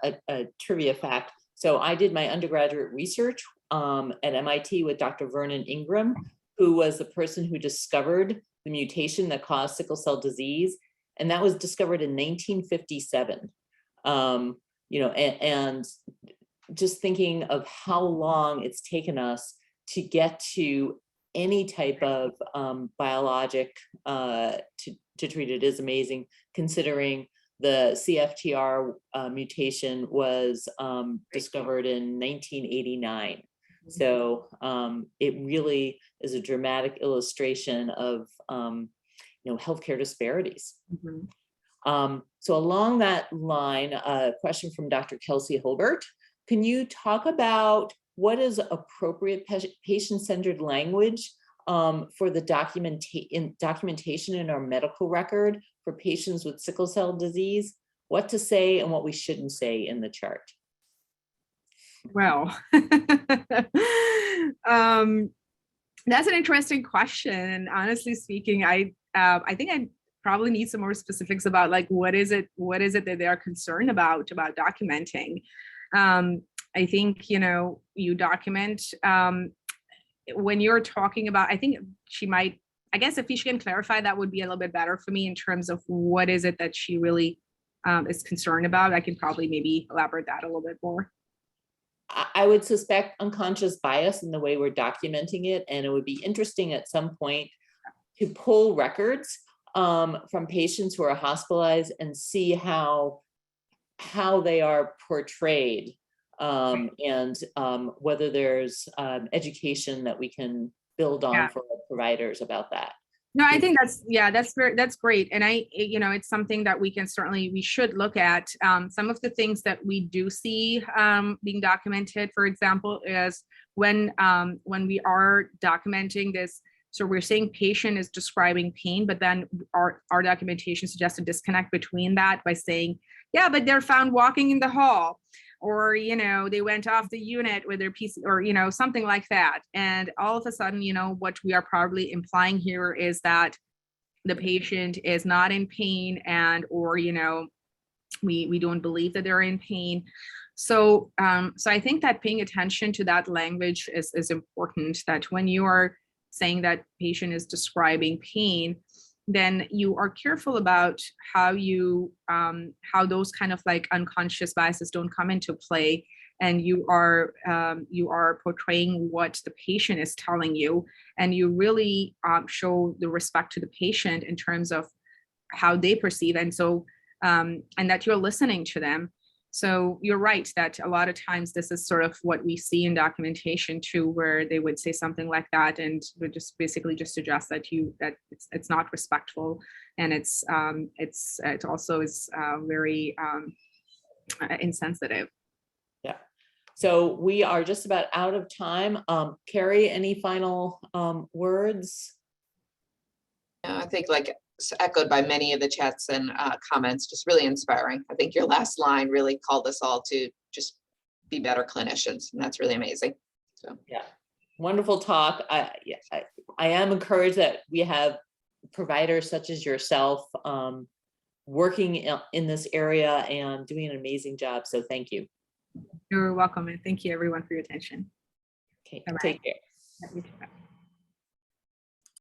trivia fact. So I did my undergraduate research at MIT with Dr. Vernon Ingram, who was the person who discovered the mutation that caused sickle cell disease. And that was discovered in 1957. And just thinking of how long it's taken us to get to any type of biologic to treat it is amazing, considering the CFTR mutation was discovered in 1989. So it really is a dramatic illustration of healthcare disparities. Mm-hmm. So along that line, a question from Dr. Kelsey Hilbert. Can you talk about what is appropriate patient-centered language for the documentation in our medical record for patients with sickle cell disease? What to say and what we shouldn't say in the chart? Well, that's an interesting question. And honestly speaking, I think I probably need some more specifics about what is it that they are concerned about documenting. I think, you document when you're talking about, I think I guess if she can clarify, that would be a little bit better for me in terms of what is it that she really is concerned about. I can probably maybe elaborate that a little bit more. I would suspect unconscious bias in the way we're documenting it. And it would be interesting at some point to pull records from patients who are hospitalized and see how they are portrayed, and whether there's education that we can build on for our providers about that. No, I think that's great. And it's something that we should look at. Some of the things that we do see being documented, for example, is when we are documenting this. So we're saying patient is describing pain, but then our documentation suggests a disconnect between that by saying, yeah, but they're found walking in the hall, or, they went off the unit with their PC, or, something like that. And all of a sudden, what we are probably implying here is that the patient is not in pain, or, we don't believe that they're in pain. So I think that paying attention to that language is important, that when you are saying that patient is describing pain, then you are careful about how those kind of unconscious biases don't come into play, and you are portraying what the patient is telling you, and you really show the respect to the patient in terms of how they perceive, and so and that you're listening to them. So you're right that a lot of times this is sort of what we see in documentation too, where they would say something like that and would just basically just suggest that it's not respectful, and it also is very insensitive. Yeah. So we are just about out of time. Carrie, any final words? I think like echoed by many of the chats and comments, just really inspiring. I think your last line really called us all to just be better clinicians, and that's really amazing. So yeah, wonderful talk. I am encouraged that we have providers such as yourself working in this area and doing an amazing job. So thank you. You're welcome, and thank you everyone for your attention. Okay, Bye-bye. take care. Yeah, you too.